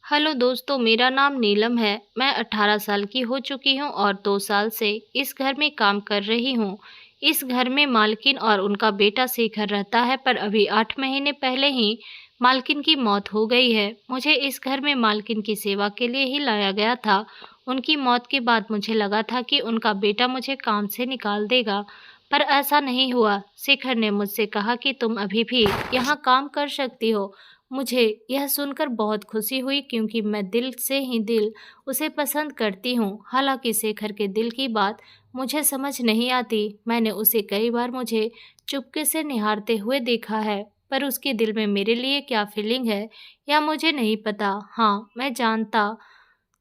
Hello दोस्तों, मेरा नाम नीलम है। मैं 18 साल की हो चुकी हूँ और 2 साल से इस घर में काम कर रही हूँ। इस घर में मालकिन और उनका बेटा शेखर रहता है, पर अभी 8 महीने पहले ही मालकिन की मौत हो गई है। मुझे इस घर में मालकिन की सेवा के लिए ही लाया गया था। उनकी मौत के बाद मुझे लगा था कि उनका बेटा मुझे काम से निकाल देगा, पर ऐसा नहीं हुआ। शेखर ने मुझसे कहा कि तुम अभी भी यहाँ काम कर सकती हो। मुझे यह सुनकर बहुत खुशी हुई, क्योंकि मैं दिल से ही दिल उसे पसंद करती हूँ। हालांकि शेखर के दिल की बात मुझे समझ नहीं आती। मैंने उसे कई बार मुझे चुपके से निहारते हुए देखा है, पर उसके दिल में मेरे लिए क्या फीलिंग है या मुझे नहीं पता। हाँ, मैं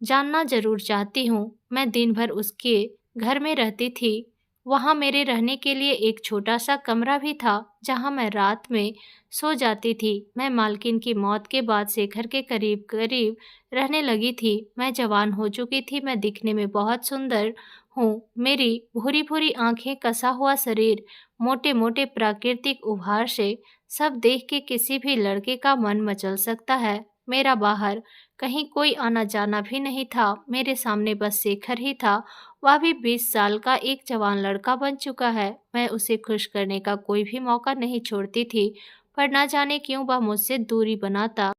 जानना ज़रूर चाहती हूँ। मैं दिन भर उसके घर में रहती थी। वहाँ मेरे रहने के लिए एक छोटा-सा कमरा भी था, जहाँ मैं रात में सो जाती थी। मैं मालकिन की मौत के बाद शेखर के करीब-करीब रहने लगी थी। मैं जवान हो चुकी थी, मैं दिखने में बहुत सुंदर हूँ। मेरी भूरी-भूरी आँखें, कसा हुआ शरीर, मोटे-मोटे प्राकृतिक उभार से सब देख के किसी भी लड़के का मन मचल सकता है। मेरा बाहर कहीं कोई आना-जाना भी नहीं था। मेरे सामने बस शेखर ही था। वह भी 20 साल का एक जवान लड़का बन चुका है। मैं उसे खुश करने का कोई भी मौका नहीं छोड़ती थी, पर ना जाने क्यों वह मुझसे दूरी बनाता।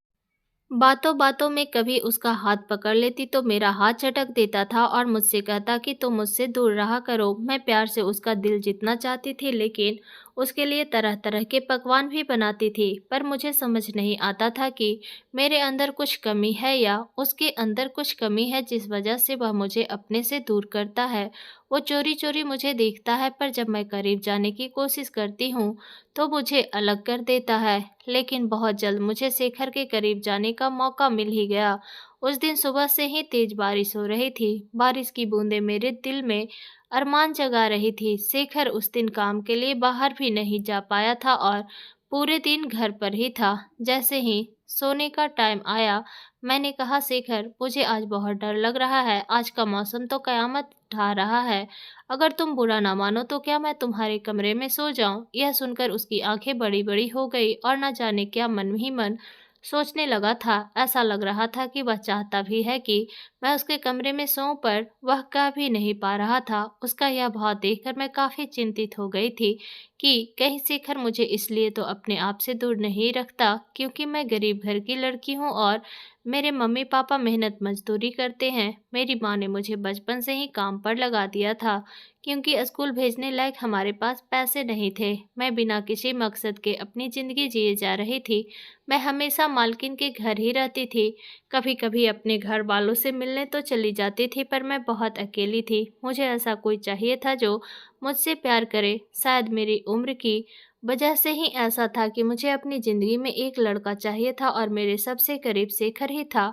बातों-बातों में कभी उसका हाथ पकड़ लेती तो मेरा हाथ झटक देता था और मुझसे कहता कि तुम मुझसे दूर रहा करो। मैं प्यार से उसका दिल जीतना चाहती थी, लेकिन उसके लिए तरह-तरह के पकवान भी बनाती थी। पर मुझे समझ नहीं आता था कि मेरे अंदर कुछ कमी है या उसके अंदर कुछ कमी है, जिस वजह से वह मुझे अपने से दूर करता है। वो चोरी-चोरी मुझे देखता है, पर जब मैं करीब जाने की कोशिश करती हूँ तो मुझे अलग कर देता है। लेकिन बहुत जल्द मुझे शेखर के करीब जाने का मौका मिल ही गया। उस दिन सुबह से ही तेज बारिश हो रही थी। बारिश की बूंदें मेरे दिल में अरमान जगा रही थी। शेखर उस दिन काम के लिए बाहर भी नहीं जा पाया था और पूरे दिन घर पर ही था। जैसे ही सोने का टाइम आया, मैंने कहा, शेखर, मुझे आज बहुत डर लग रहा है। आज का मौसम तो कयामत ढा रहा है। अगर तुम बुरा ना मानो तो क्या मैं तुम्हारे कमरे में सो जाऊं? यह सुनकर उसकी आंखें बड़ी-बड़ी हो गई और न जाने क्या मन ही मन सोचने लगा था। ऐसा लग रहा था कि वह चाहता भी है कि मैं उसके कमरे में सोऊं, पर वह कह भी नहीं पा रहा था। उसका यह भाव देखकर मैं काफ़ी चिंतित हो गई थी कि कहीं शेखर मुझे इसलिए तो अपने आप से दूर नहीं रखता क्योंकि मैं गरीब घर की लड़की हूँ और मेरे मम्मी-पापा मेहनत मज़दूरी करते हैं। मेरी माँ ने मुझे बचपन से ही काम पर लगा दिया था, क्योंकि स्कूल भेजने लायक हमारे पास पैसे नहीं थे। मैं बिना किसी मकसद के अपनी ज़िंदगी जिए जा रही थी। मैं हमेशा मालकिन के घर ही रहती थी। कभी-कभी अपने घर वालों से मिलने तो चली जाती थी, पर मैं बहुत अकेली थी। मुझे ऐसा कोई चाहिए था जो मुझसे प्यार करे। शायद मेरी उम्र की वजह से ही ऐसा था कि मुझे अपनी ज़िंदगी में एक लड़का चाहिए था और मेरे सबसे करीब शेखर ही था।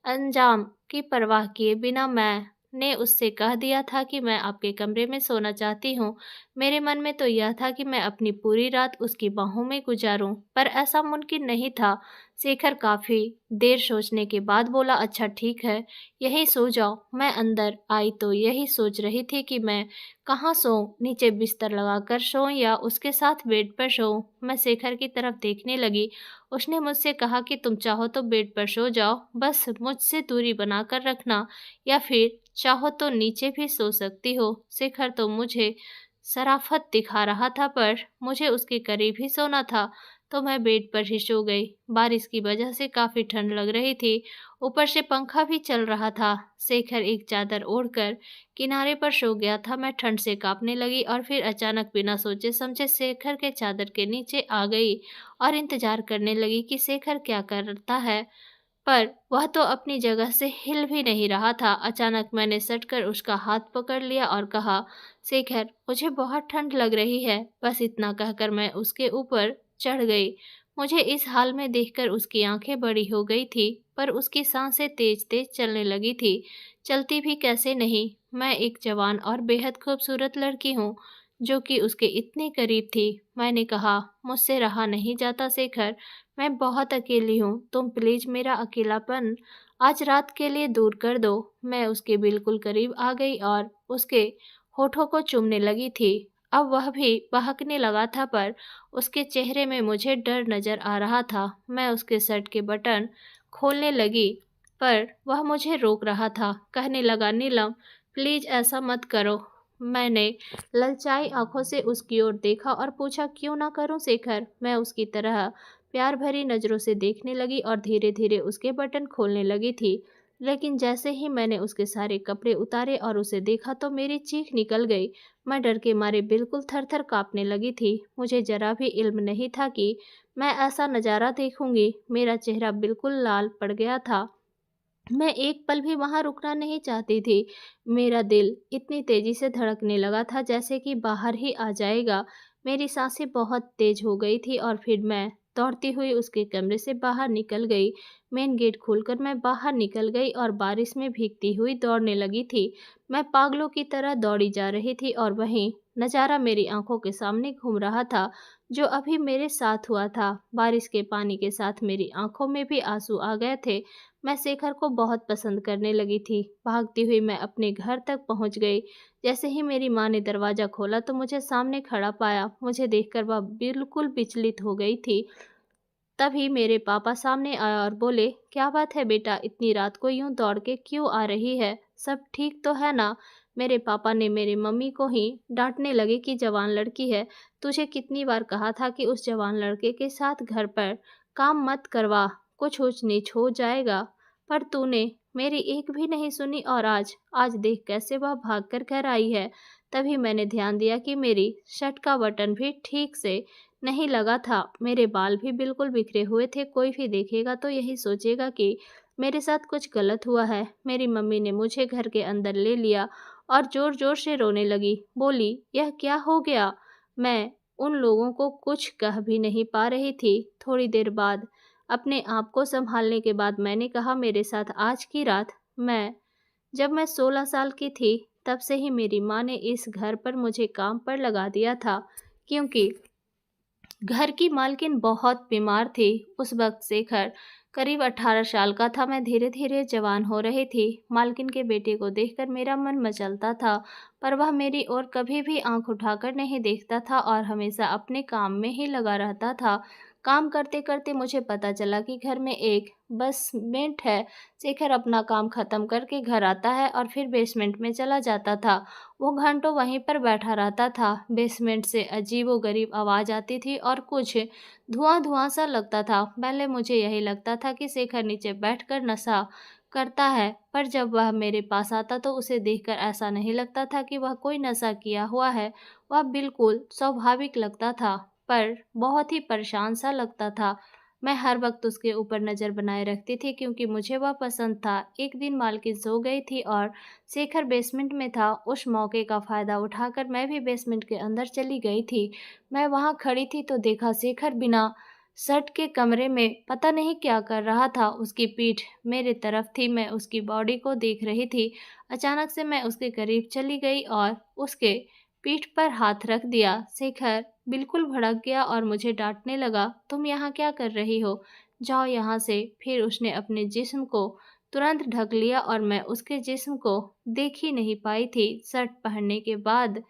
अंजाम की परवाह किए बिना मैंने उससे कह दिया था कि मैं आपके कमरे में सोना चाहती हूँ। मेरे मन में तो यह था कि मैं अपनी पूरी रात उसकी बाहों में गुजारूं, पर ऐसा मुमकिन नहीं था। शेखर काफ़ी देर सोचने के बाद बोला, अच्छा ठीक है, यहीं सो जाओ। मैं अंदर आई तो यही सोच रही थी कि मैं कहाँ सोऊं, नीचे बिस्तर लगाकर सोऊं या उसके साथ बेड पर सोऊं। मैं शेखर की तरफ देखने लगी। उसने मुझसे कहा कि तुम चाहो तो बेड पर सो जाओ, बस मुझसे दूरी बनाकर रखना, या फिर चाहो तो नीचे भी सो सकती हो। शेखर तो मुझे शराफत दिखा रहा था, पर मुझे उसके करीब ही सोना था, तो मैं बेड पर ही सो गई। बारिश की वजह से काफ़ी ठंड लग रही थी, ऊपर से पंखा भी चल रहा था। शेखर एक चादर ओढ़कर किनारे पर सो गया था। मैं ठंड से काँपने लगी और फिर अचानक बिना सोचे समझे शेखर के चादर के नीचे आ गई और इंतजार करने लगी कि शेखर क्या करता है, पर वह तो अपनी जगह से हिल भी नहीं रहा था। अचानक मैंने सटकर उसका हाथ पकड़ लिया और कहा, शेखर, मुझे बहुत ठंड लग रही है। बस इतना कहकर मैं उसके ऊपर चढ़ गई। मुझे इस हाल में देखकर उसकी आंखें बड़ी हो गई थी, पर उसकी सांसें तेज-तेज चलने लगी थी। चलती भी कैसे नहीं। मैं एक जवान और बेहद खूबसूरत लड़की हूँ, जो कि उसके इतने करीब थी। मैंने कहा, मुझसे रहा नहीं जाता शेखर, मैं बहुत अकेली हूँ। तुम प्लीज़ मेरा अकेलापन आज रात के लिए दूर कर दो। मैं उसके बिल्कुल करीब आ गई और उसके होठों को चूमने लगी थी। अब वह भी बहकने लगा था, पर उसके चेहरे में मुझे डर नज़र आ रहा था। मैं उसके शर्ट के बटन खोलने लगी पर वह मुझे रोक रहा था। कहने लगा, नीलम प्लीज़ ऐसा मत करो। मैंने ललचाई आंखों से उसकी ओर देखा और पूछा, क्यों ना करूं शेखर। मैं उसकी तरह प्यार भरी नज़रों से देखने लगी और धीरे धीरे उसके बटन खोलने लगी थी। लेकिन जैसे ही मैंने उसके सारे कपड़े उतारे और उसे देखा तो मेरी चीख निकल गई। मैं डर के मारे बिल्कुल थर थर काँपने लगी थी। मुझे जरा भी इल्म नहीं था कि मैं ऐसा नज़ारा देखूंगी। मेरा चेहरा बिल्कुल लाल पड़ गया था। मैं एक पल भी वहाँ रुकना नहीं चाहती थी। मेरा दिल इतनी तेज़ी से धड़कने लगा था जैसे कि बाहर ही आ जाएगा। मेरी सांसें बहुत तेज़ हो गई थी और फिर मैं दौड़ती हुई उसके कमरे से बाहर निकल गई। मेन गेट खोलकर मैं बाहर निकल गई और बारिश में भीगती हुई दौड़ने लगी थी। मैं पागलों की तरह दौड़ी जा रही थी और वहीं नज़ारा मेरी आंखों के सामने घूम रहा था, जो अभी मेरे साथ हुआ था। बारिश के पानी के साथ मेरी आंखों में भी आंसू आ गए थे। मैं शेखर को बहुत पसंद करने लगी थी। भागती हुई मैं अपने घर तक पहुंच गई। जैसे ही मेरी माँ ने दरवाज़ा खोला तो मुझे सामने खड़ा पाया। मुझे देखकर वह बिल्कुल विचलित हो गई थी। तभी मेरे पापा सामने आया और बोले, क्या बात है बेटा, इतनी रात को यूं दौड़ के क्यों आ रही है? सब ठीक तो है ना? मेरे पापा ने मेरी मम्मी को ही डांटने लगे कि जवान लड़की है, तुझे कितनी बार कहा था कि उस जवान लड़के के साथ घर पर काम मत करवा, कुछ ऊंच नीच हो जाएगा। पर तूने मेरी एक भी नहीं सुनी और आज आज देख कैसे वह भाग कर घर आई है। तभी मैंने ध्यान दिया कि मेरी शर्ट का बटन भी ठीक से नहीं लगा था। मेरे बाल भी बिल्कुल बिखरे हुए थे। कोई भी देखेगा तो यही सोचेगा कि मेरे साथ कुछ गलत हुआ है। मेरी मम्मी ने मुझे घर के अंदर ले लिया और ज़ोर ज़ोर से रोने लगी। बोली, यह क्या हो गया? मैं उन लोगों को कुछ कह भी नहीं पा रही थी। थोड़ी देर बाद अपने आप को संभालने के बाद मैंने कहा, मेरे साथ आज की रात जब मैं 16 साल की थी तब से ही मेरी माँ ने इस घर पर मुझे काम पर लगा दिया था, क्योंकि घर की मालकिन बहुत बीमार थी। उस वक्त शेखर करीब 18 साल का था। मैं धीरे धीरे जवान हो रही थी। मालकिन के बेटे को देखकर मेरा मन मचलता था, पर वह मेरी ओर कभी भी आंख उठाकर नहीं देखता था और हमेशा अपने काम में ही लगा रहता था। काम करते करते मुझे पता चला कि घर में एक बसमेंट है। शेखर अपना काम खत्म करके घर आता है और फिर बेसमेंट में चला जाता था। वो घंटों वहीं पर बैठा रहता था। बेसमेंट से अजीबोगरीब आवाज़ आती थी और कुछ धुआं धुआं सा लगता था। पहले मुझे यही लगता था कि शेखर नीचे बैठकर नशा करता है, पर जब वह मेरे पास आता तो उसे देखकर ऐसा नहीं लगता था कि वह कोई नशा किया हुआ है। वह बिल्कुल स्वाभाविक लगता था, पर बहुत ही परेशान सा लगता था। मैं हर वक्त उसके ऊपर नज़र बनाए रखती थी क्योंकि मुझे वह पसंद था। एक दिन मालकिन सो गई थी और शेखर बेसमेंट में था। उस मौके का फ़ायदा उठाकर मैं भी बेसमेंट के अंदर चली गई थी। मैं वहाँ खड़ी थी तो देखा शेखर बिना शर्ट के कमरे में पता नहीं क्या कर रहा था। उसकी पीठ मेरे तरफ थी। मैं उसकी बॉडी को देख रही थी। अचानक से मैं उसके करीब चली गई और उसके पीठ पर हाथ रख दिया। शेखर बिल्कुल भड़क गया और मुझे डांटने लगा, तुम यहाँ क्या कर रही हो? जाओ यहाँ से। फिर उसने अपने जिस्म को तुरंत ढक लिया और मैं उसके जिस्म को देख ही नहीं पाई थी। शर्ट पहनने के बाद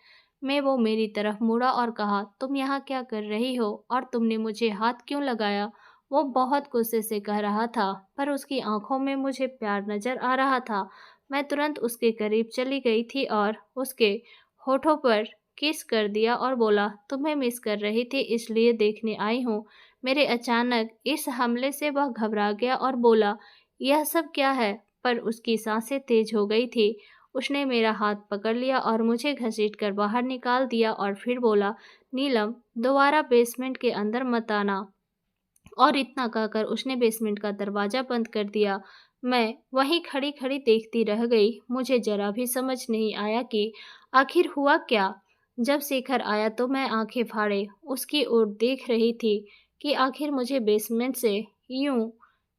मैं वो मेरी तरफ मुड़ा और कहा, तुम यहाँ क्या कर रही हो और तुमने मुझे हाथ क्यों लगाया? वो बहुत गुस्से से कह रहा था, पर उसकी आंखों में मुझे प्यार नजर आ रहा था। मैं तुरंत उसके करीब चली गई थी और उसके होठों पर किस कर दिया और बोला, तुम्हें मिस कर रही थी इसलिए देखने आई हूँ। मेरे अचानक इस हमले से वह घबरा गया और बोला, यह सब क्या है? पर उसकी सांसें तेज हो गई थी। उसने मेरा हाथ पकड़ लिया और मुझे घसीटकर बाहर निकाल दिया और फिर बोला, नीलम दोबारा बेसमेंट के अंदर मत आना। और इतना कहकर उसने बेसमेंट का दरवाज़ा बंद कर दिया। मैं वहीं खड़ी-खड़ी देखती रह गई। मुझे ज़रा भी समझ नहीं आया कि आखिर हुआ क्या? जब शेखर आया तो मैं आंखें फाड़े उसकी ओर देख रही थी कि आखिर मुझे बेसमेंट से यूं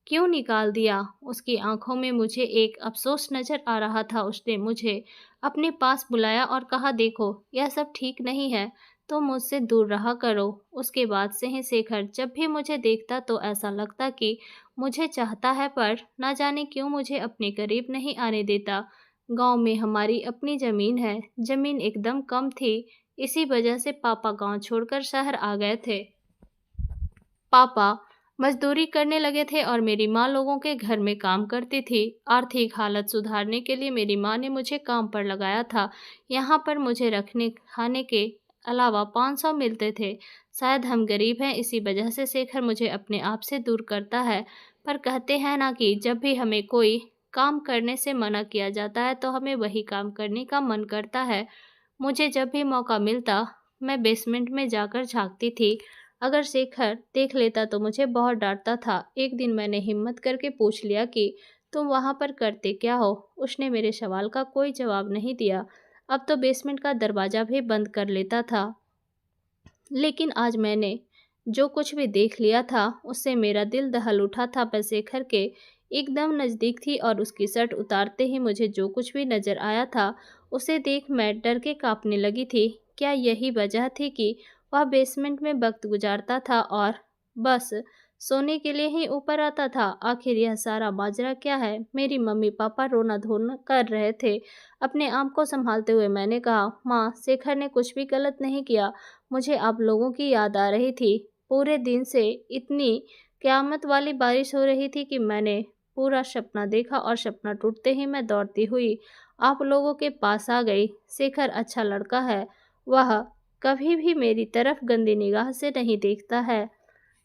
क्यों निकाल दिया। उसकी आंखों में मुझे एक अफसोस नज़र आ रहा था। उसने मुझे अपने पास बुलाया और कहा, देखो यह सब ठीक नहीं है, तो मुझसे दूर रहा करो। उसके बाद से ही शेखर जब भी मुझे देखता तो ऐसा लगता कि मुझे चाहता है, पर ना जाने क्यों मुझे अपने करीब नहीं आने देता। गांव में हमारी अपनी ज़मीन है। ज़मीन एकदम कम थी। इसी वजह से पापा गांव छोड़कर शहर आ गए थे। पापा मजदूरी करने लगे थे और मेरी माँ लोगों के घर में काम करती थी। आर्थिक हालत सुधारने के लिए मेरी माँ ने मुझे काम पर लगाया था। यहाँ पर मुझे रखने खाने के अलावा 500 मिलते थे। शायद हम गरीब हैं, इसी वजह से शेखर मुझे अपने आप से दूर करता है। पर कहते हैं ना कि जब भी हमें कोई काम करने से मना किया जाता है तो हमें वही काम करने का मन करता है। मुझे जब भी मौका मिलता मैं बेसमेंट में जाकर झाँकती थी। अगर शेखर देख लेता तो मुझे बहुत डांटता था। एक दिन मैंने हिम्मत करके पूछ लिया कि तुम वहाँ पर करते क्या हो? उसने मेरे सवाल का कोई जवाब नहीं दिया। अब तो बेसमेंट का दरवाज़ा भी बंद कर लेता था। लेकिन आज मैंने जो कुछ भी देख लिया था उससे मेरा दिल दहल उठा था। पर शेखर के एकदम नज़दीक थी और उसकी शर्ट उतारते ही मुझे जो कुछ भी नज़र आया था उसे देख मैं डर के कांपने लगी थी। क्या यही वजह थी कि वह बेसमेंट में वक्त गुजारता था और बस सोने के लिए ही ऊपर आता था? आखिर यह सारा माजरा क्या है? मेरी मम्मी पापा रोना धोना कर रहे थे। अपने आप को संभालते हुए मैंने कहा, माँ, शेखर ने कुछ भी गलत नहीं किया। मुझे आप लोगों की याद आ रही थी। पूरे दिन से इतनी क़यामत वाली बारिश हो रही थी कि मैंने पूरा सपना देखा और सपना टूटते ही मैं दौड़ती हुई आप लोगों के पास आ गई। शेखर अच्छा लड़का है। वह कभी भी मेरी तरफ गंदी निगाह से नहीं देखता है।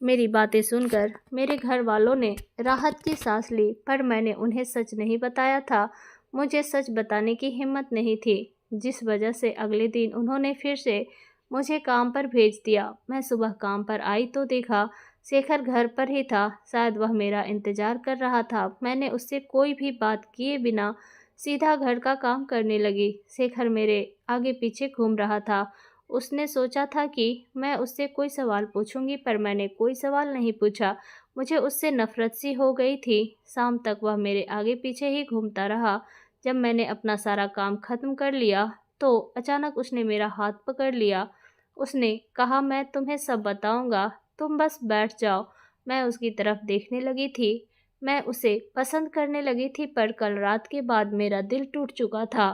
मेरी बातें सुनकर मेरे घर वालों ने राहत की सांस ली, पर मैंने उन्हें सच नहीं बताया था। मुझे सच बताने की हिम्मत नहीं थी, जिस वजह से अगले दिन उन्होंने फिर से मुझे काम पर भेज दिया। मैं सुबह काम पर आई तो देखा शेखर घर पर ही था। शायद वह मेरा इंतजार कर रहा था। मैंने उससे कोई भी बात किए बिना सीधा घर का काम करने लगी। शेखर मेरे आगे पीछे घूम रहा था। उसने सोचा था कि मैं उससे कोई सवाल पूछूंगी, पर मैंने कोई सवाल नहीं पूछा। मुझे उससे नफरत सी हो गई थी। शाम तक वह मेरे आगे पीछे ही घूमता रहा। जब मैंने अपना सारा काम खत्म कर लिया तो अचानक उसने मेरा हाथ पकड़ लिया। उसने कहा, मैं तुम्हें सब बताऊंगा, तुम बस बैठ जाओ। मैं उसकी तरफ देखने लगी थी। मैं उसे पसंद करने लगी थी, पर कल रात के बाद मेरा दिल टूट चुका था।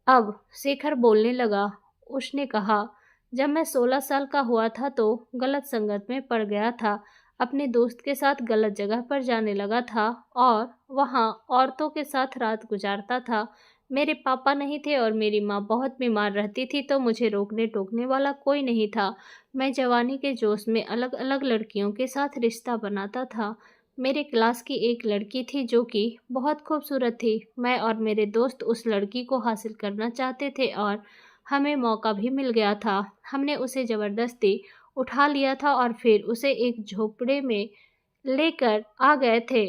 अब शेखर बोलने लगा। उसने कहा, जब मैं 16 साल का हुआ था तो गलत संगत में पड़ गया था। अपने दोस्त के साथ गलत जगह पर जाने लगा था और वहाँ औरतों के साथ रात गुजारता था। मेरे पापा नहीं थे और मेरी माँ बहुत बीमार रहती थी, तो मुझे रोकने टोकने वाला कोई नहीं था। मैं जवानी के जोश में अलग अलग लड़कियों के साथ रिश्ता बनाता था। मेरे क्लास की एक लड़की थी जो कि बहुत खूबसूरत थी। मैं और मेरे दोस्त उस लड़की को हासिल करना चाहते थे और हमें मौका भी मिल गया था। हमने उसे ज़बरदस्ती उठा लिया था और फिर उसे एक झोपड़े में लेकर आ गए थे।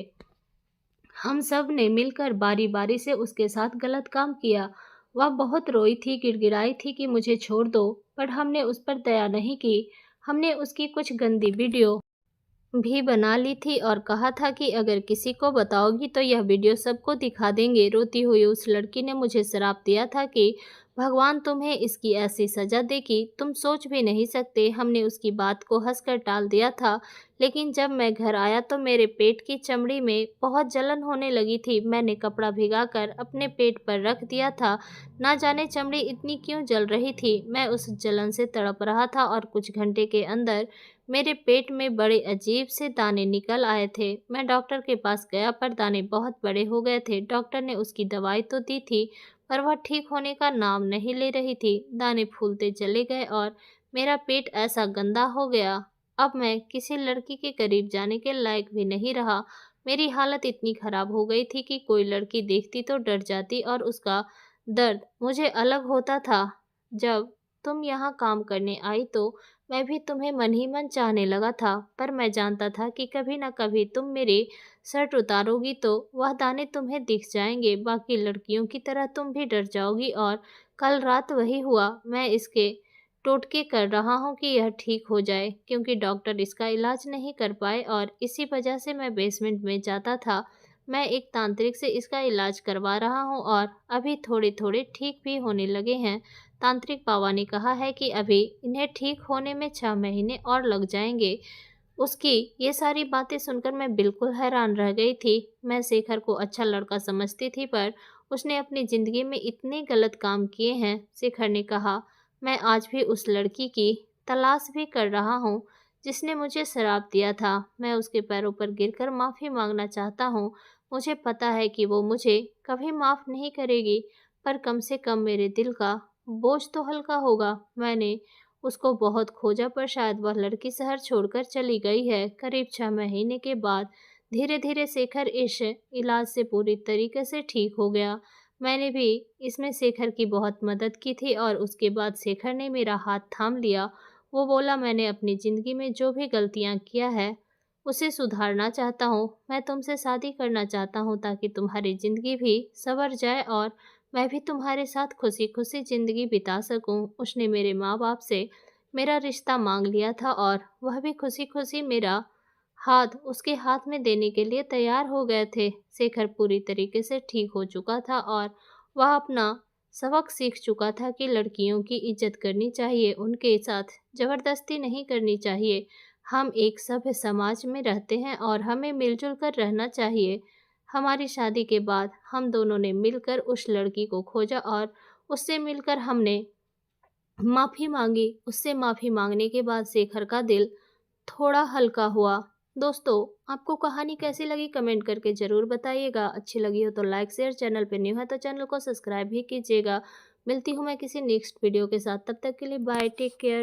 हम सब ने मिलकर बारी बारी से उसके साथ गलत काम किया। वह बहुत रोई थी, गिड़गिड़ाई थी कि मुझे छोड़ दो, पर हमने उस पर दया नहीं की। हमने उसकी कुछ गंदी वीडियो भी बना ली थी और कहा था कि अगर किसी को बताओगी तो यह वीडियो सबको दिखा देंगे। रोती हुई उस लड़की ने मुझे श्राप दिया था कि भगवान तुम्हें इसकी ऐसी सज़ा दे कि तुम सोच भी नहीं सकते। हमने उसकी बात को हंसकर टाल दिया था, लेकिन जब मैं घर आया तो मेरे पेट की चमड़ी में बहुत जलन होने लगी थी। मैंने कपड़ा भिगाकर अपने पेट पर रख दिया था। ना जाने चमड़ी इतनी क्यों जल रही थी। मैं उस जलन से तड़प रहा था और कुछ घंटे के अंदर मेरे पेट में बड़े अजीब से दाने निकल आए थे। मैं डॉक्टर के पास गया, पर दाने बहुत बड़े हो गए थे। डॉक्टर ने उसकी दवाई तो दी थी, पर वह ठीक होने का नाम नहीं ले रही थी। दाने फूलते चले गए और मेरा पेट ऐसा गंदा हो गया। अब मैं किसी लड़की के करीब जाने के लायक भी नहीं रहा। मेरी हालत इतनी खराब हो गई थी कि कोई लड़की देखती तो डर जाती और उसका दर्द मुझे अलग होता था। जब तुम यहाँ काम करने आई तो मैं भी तुम्हें मन ही मन चाहने लगा था, पर मैं जानता था कि कभी ना कभी तुम मेरी शर्ट उतारोगी तो वह दाने तुम्हें दिख जाएंगे। बाकी लड़कियों की तरह तुम भी डर जाओगी और कल रात वही हुआ। मैं इसके टोटके कर रहा हूँ कि यह ठीक हो जाए, क्योंकि डॉक्टर इसका इलाज नहीं कर पाए और इसी वजह से मैं बेसमेंट में जाता था। मैं एक तांत्रिक से इसका इलाज करवा रहा हूँ और अभी थोड़े थोड़े ठीक भी होने लगे हैं। तांत्रिक बाबा ने कहा है कि अभी इन्हें ठीक होने में 6 महीने और लग जाएंगे। उसकी ये सारी बातें सुनकर मैं बिल्कुल हैरान रह गई थी। मैं शेखर को अच्छा लड़का समझती थी, पर उसने अपनी ज़िंदगी में इतने गलत काम किए हैं। शेखर ने कहा, मैं आज भी उस लड़की की तलाश भी कर रहा हूँ जिसने मुझे श्राप दिया था। मैं उसके पैरों पर गिरकर माफ़ी मांगना चाहता हूँ। मुझे पता है कि वो मुझे कभी माफ़ नहीं करेगी, पर कम से कम मेरे दिल का बोझ तो हल्का होगा। मैंने उसको बहुत खोजा, पर शायद वह लड़की शहर छोड़कर चली गई है। करीब 6 महीने के बाद धीरे धीरे शेखर इस इलाज से पूरी तरीके से ठीक हो गया। मैंने भी इसमें शेखर की बहुत मदद की थी और उसके बाद शेखर ने मेरा हाथ थाम लिया। वो बोला, मैंने अपनी ज़िंदगी में जो भी गलतियाँ किया है उसे सुधारना चाहता हूँ। मैं तुमसे शादी करना चाहता हूँ ताकि तुम्हारी ज़िंदगी भी संवर जाए और मैं भी तुम्हारे साथ खुशी खुशी ज़िंदगी बिता सकूँ। उसने मेरे माँ बाप से मेरा रिश्ता मांग लिया था और वह भी खुशी खुशी मेरा हाथ उसके हाथ में देने के लिए तैयार हो गए थे। शेखर पूरी तरीके से ठीक हो चुका था और वह अपना सबक सीख चुका था कि लड़कियों की इज्जत करनी चाहिए, उनके साथ ज़बरदस्ती नहीं करनी चाहिए। हम एक सभ्य समाज में रहते हैं और हमें मिलजुल कर रहना चाहिए। हमारी शादी के बाद हम दोनों ने मिलकर उस लड़की को खोजा और उससे मिलकर हमने माफ़ी मांगी। उससे माफ़ी मांगने के बाद शेखर का दिल थोड़ा हल्का हुआ। दोस्तों, आपको कहानी कैसी लगी कमेंट करके ज़रूर बताइएगा। अच्छी लगी हो तो लाइक शेयर, चैनल पे न्यू है तो चैनल को सब्सक्राइब भी कीजिएगा। मिलती हूँ मैं किसी नेक्स्ट वीडियो के साथ, तब तक के लिए बाय, टेक केयर।